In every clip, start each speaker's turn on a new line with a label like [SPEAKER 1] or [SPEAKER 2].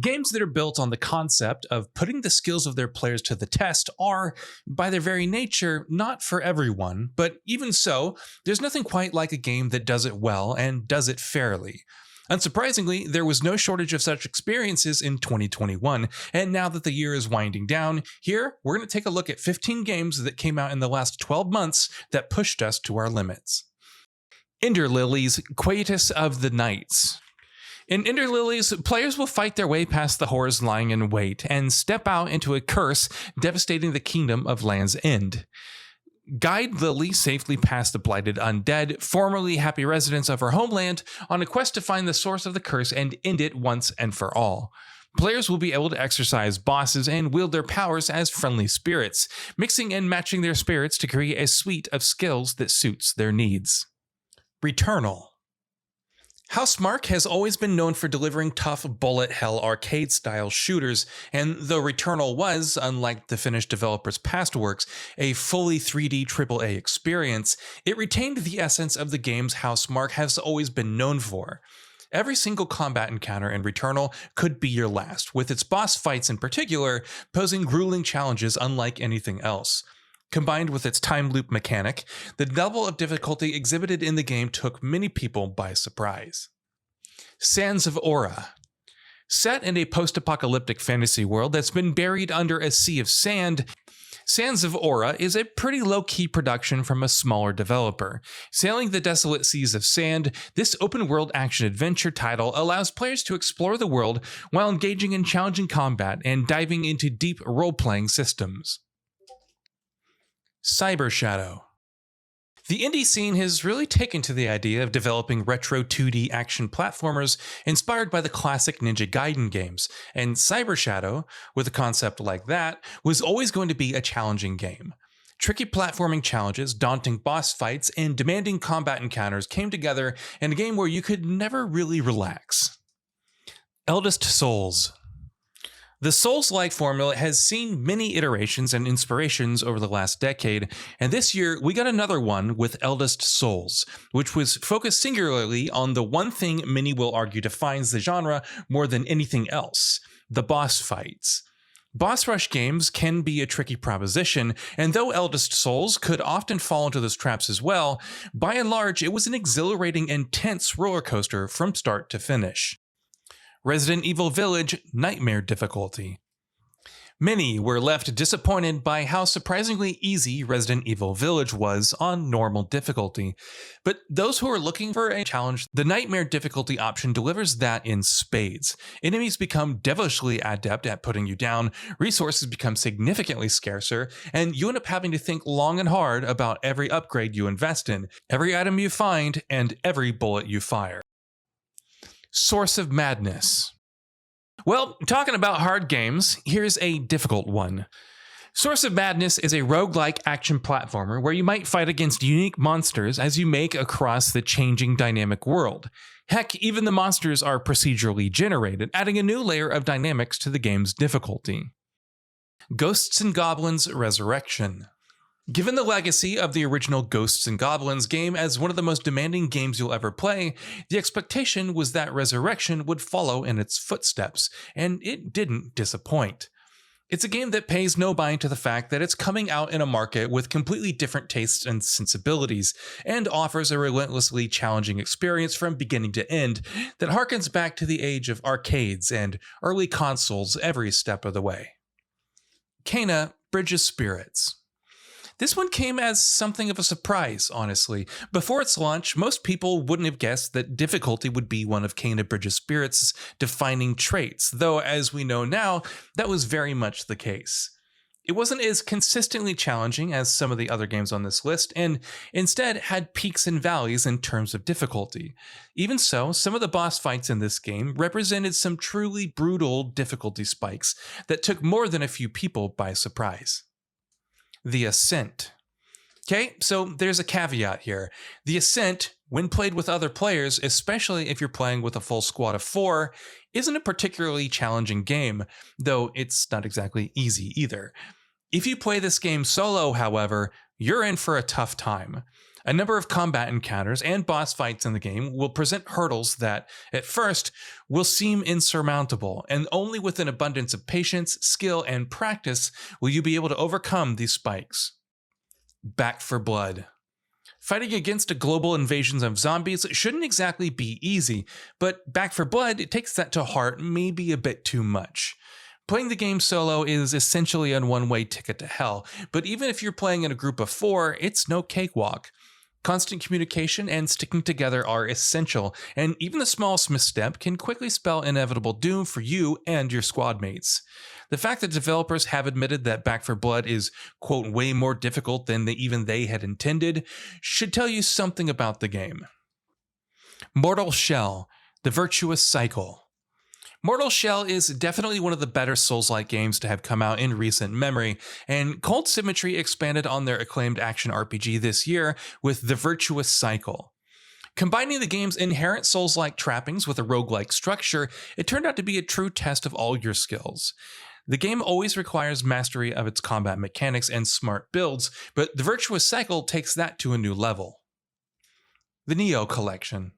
[SPEAKER 1] Games that are built on the concept of putting the skills of their players to the test are, by their very nature, not for everyone, but even so, there's nothing quite like a game that does it well and does it fairly. Unsurprisingly, there was no shortage of such experiences in 2021, and now that the year is winding down, here we're going to take a look at 15 games that came out in the last 12 months that pushed us to our limits. Ender Lilies, Quietus of the Nights. In Ender Lilies, players will fight their way past the horrors lying in wait and step out into a curse devastating the kingdom of Land's End. Guide Lily safely past the blighted undead, formerly happy residents of her homeland, on a quest to find the source of the curse and end it once and for all. Players will be able to exercise bosses and wield their powers as friendly spirits, mixing and matching their spirits to create a suite of skills that suits their needs. Returnal. Housemarque has always been known for delivering tough bullet hell arcade-style shooters, and though Returnal was, unlike the Finnish developer's past works, a fully 3D AAA experience, it retained the essence of the games Housemarque has always been known for. Every single combat encounter in Returnal could be your last, with its boss fights in particular posing grueling challenges unlike anything else. Combined with its time loop mechanic, the level of difficulty exhibited in the game took many people by surprise. Sands of Aura. Set in a post-apocalyptic fantasy world that's been buried under a sea of sand, Sands of Aura is a pretty low-key production from a smaller developer. Sailing the desolate seas of sand, this open-world action-adventure title allows players to explore the world while engaging in challenging combat and diving into deep role-playing systems. Cyber Shadow. The indie scene has really taken to the idea of developing retro 2D action platformers inspired by the classic Ninja Gaiden games, and Cyber Shadow, with a concept like that, was always going to be a challenging game. Tricky platforming challenges, daunting boss fights, and demanding combat encounters came together in a game where you could never really relax. Eldest Souls. The Souls-like formula has seen many iterations and inspirations over the last decade, and this year we got another one with Eldest Souls, which was focused singularly on the one thing many will argue defines the genre more than anything else: the boss fights. Boss rush games can be a tricky proposition, and though Eldest Souls could often fall into those traps as well, by and large it was an exhilarating and tense roller coaster from start to finish. Resident Evil Village Nightmare Difficulty. Many were left disappointed by how surprisingly easy Resident Evil Village was on normal difficulty, but those who are looking for a challenge, the Nightmare difficulty option delivers that in spades. Enemies become devilishly adept at putting you down, resources become significantly scarcer, and you end up having to think long and hard about every upgrade you invest in, every item you find, and every bullet you fire. Source of Madness. Well, talking about hard games, here's a difficult one. Source of Madness is a roguelike action platformer where you might fight against unique monsters as you make across the changing dynamic world. Heck, even the monsters are procedurally generated, adding a new layer of dynamics to the game's difficulty. Ghosts and Goblins Resurrection. Given the legacy of the original Ghosts and Goblins game as one of the most demanding games you'll ever play, the expectation was that Resurrection would follow in its footsteps, and it didn't disappoint. It's a game that pays no mind to the fact that it's coming out in a market with completely different tastes and sensibilities, and offers a relentlessly challenging experience from beginning to end that harkens back to the age of arcades and early consoles every step of the way. Kena Bridge of Spirits. This one came as something of a surprise, honestly. Before its launch, most people wouldn't have guessed that difficulty would be one of Kena Bridge of Spirits' defining traits, though as we know now, that was very much the case. It wasn't as consistently challenging as some of the other games on this list, and instead had peaks and valleys in terms of difficulty. Even so, some of the boss fights in this game represented some truly brutal difficulty spikes that took more than a few people by surprise. The Ascent. Okay, so there's a caveat here. The Ascent, when played with other players, especially if you're playing with a full squad of 4, isn't a particularly challenging game, though it's not exactly easy either. If you play this game solo, however, you're in for a tough time. A number of combat encounters and boss fights in the game will present hurdles that, at first, will seem insurmountable, and only with an abundance of patience, skill, and practice will you be able to overcome these spikes. Back for Blood. Fighting against a global invasion of zombies shouldn't exactly be easy, but Back for Blood takes that to heart maybe a bit too much. Playing the game solo is essentially a one-way ticket to hell, but even if you're playing in a group of 4, it's no cakewalk. Constant communication and sticking together are essential, and even the smallest misstep can quickly spell inevitable doom for you and your squad mates. The fact that developers have admitted that Back for Blood is, quote, way more difficult than even they had intended should tell you something about the game. Mortal Shell, The Virtuous Cycle. Mortal Shell is definitely one of the better Souls-like games to have come out in recent memory, and Cold Symmetry expanded on their acclaimed action RPG this year with The Virtuous Cycle. Combining the game's inherent Souls-like trappings with a roguelike structure, it turned out to be a true test of all your skills. The game always requires mastery of its combat mechanics and smart builds, but The Virtuous Cycle takes that to a new level. The Nioh Collection.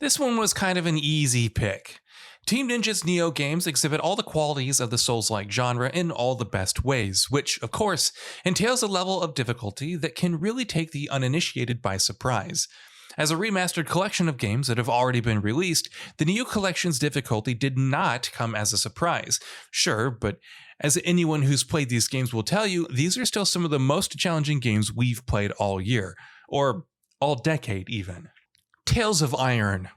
[SPEAKER 1] This one was kind of an easy pick. Team Ninja's Nioh games exhibit all the qualities of the Souls-like genre in all the best ways, which, of course, entails a level of difficulty that can really take the uninitiated by surprise. As a remastered collection of games that have already been released, the Nioh Collection's difficulty did not come as a surprise. Sure, but as anyone who's played these games will tell you, these are still some of the most challenging games we've played all year, or all decade even. Tales of Iron.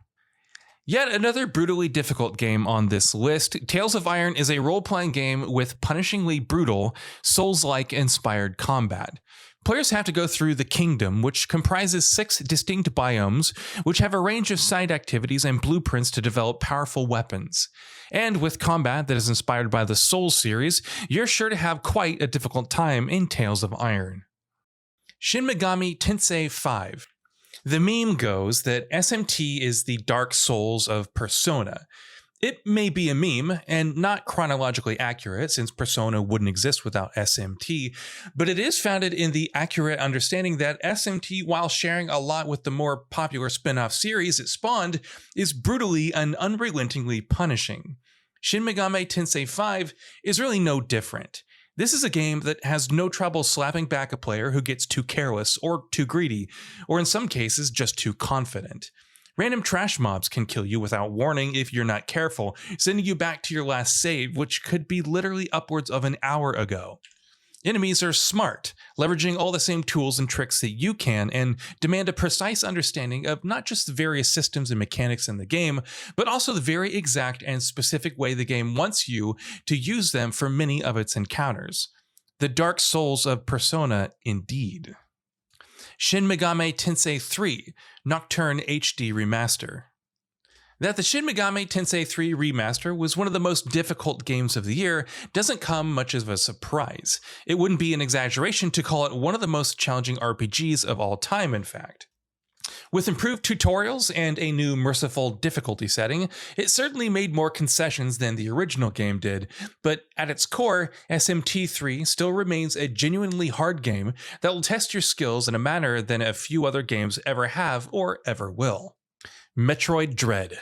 [SPEAKER 1] Yet another brutally difficult game on this list, Tales of Iron is a role-playing game with punishingly brutal, Souls-like inspired combat. Players have to go through the Kingdom, which comprises 6 distinct biomes, which have a range of side activities and blueprints to develop powerful weapons. And with combat that is inspired by the Souls series, you're sure to have quite a difficult time in Tales of Iron. Shin Megami Tensei 5. The meme goes that SMT is the Dark Souls of Persona. It may be a meme, and not chronologically accurate since Persona wouldn't exist without SMT, but it is founded in the accurate understanding that SMT, while sharing a lot with the more popular spin-off series it spawned, is brutally and unrelentingly punishing. Shin Megami Tensei 5 is really no different. This is a game that has no trouble slapping back a player who gets too careless or too greedy, or in some cases just too confident. Random trash mobs can kill you without warning if you're not careful, sending you back to your last save, which could be literally upwards of an hour ago. Enemies are smart, leveraging all the same tools and tricks that you can, and demand a precise understanding of not just the various systems and mechanics in the game, but also the very exact and specific way the game wants you to use them for many of its encounters. The Dark Souls of Persona, indeed. Shin Megami Tensei 3 Nocturne HD Remaster. That the Shin Megami Tensei 3 Remaster was one of the most difficult games of the year doesn't come much of a surprise. It wouldn't be an exaggeration to call it one of the most challenging RPGs of all time, in fact. With improved tutorials and a new merciful difficulty setting, it certainly made more concessions than the original game did, but at its core, SMT3 still remains a genuinely hard game that will test your skills in a manner than a few other games ever have or ever will. Metroid Dread.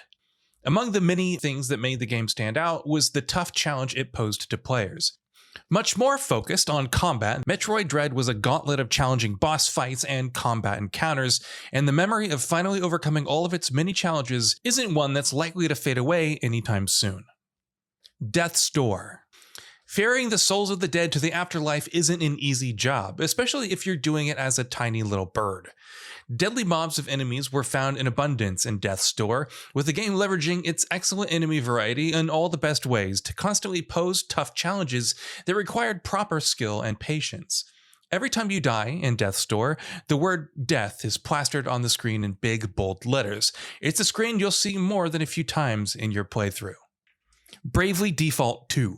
[SPEAKER 1] Among the many things that made the game stand out was the tough challenge it posed to players. Much more focused on combat, Metroid Dread was a gauntlet of challenging boss fights and combat encounters, and the memory of finally overcoming all of its many challenges isn't one that's likely to fade away anytime soon. Death's Door. Ferrying the souls of the dead to the afterlife isn't an easy job, especially if you're doing it as a tiny little bird. Deadly mobs of enemies were found in abundance in Death's Door, with the game leveraging its excellent enemy variety in all the best ways to constantly pose tough challenges that required proper skill and patience. Every time you die in Death's Door, the word death is plastered on the screen in big, bold letters. It's a screen you'll see more than a few times in your playthrough. Bravely Default 2.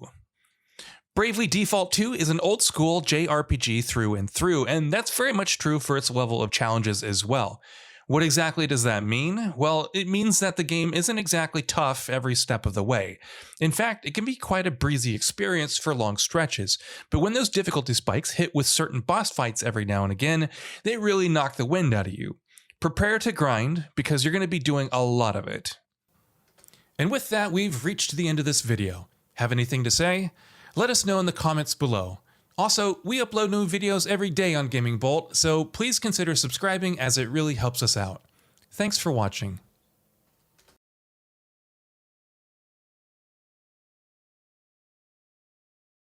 [SPEAKER 1] Bravely Default 2 is an old-school JRPG through and through, and that's very much true for its level of challenges as well. What exactly does that mean? Well, it means that the game isn't exactly tough every step of the way. In fact, it can be quite a breezy experience for long stretches, but when those difficulty spikes hit with certain boss fights every now and again, they really knock the wind out of you. Prepare to grind, because you're going to be doing a lot of it. And with that, we've reached the end of this video. Have anything to say? Let us know in the comments below. Also, we upload new videos every day on GamingBolt, so please consider subscribing as it really helps us out. Thanks for watching.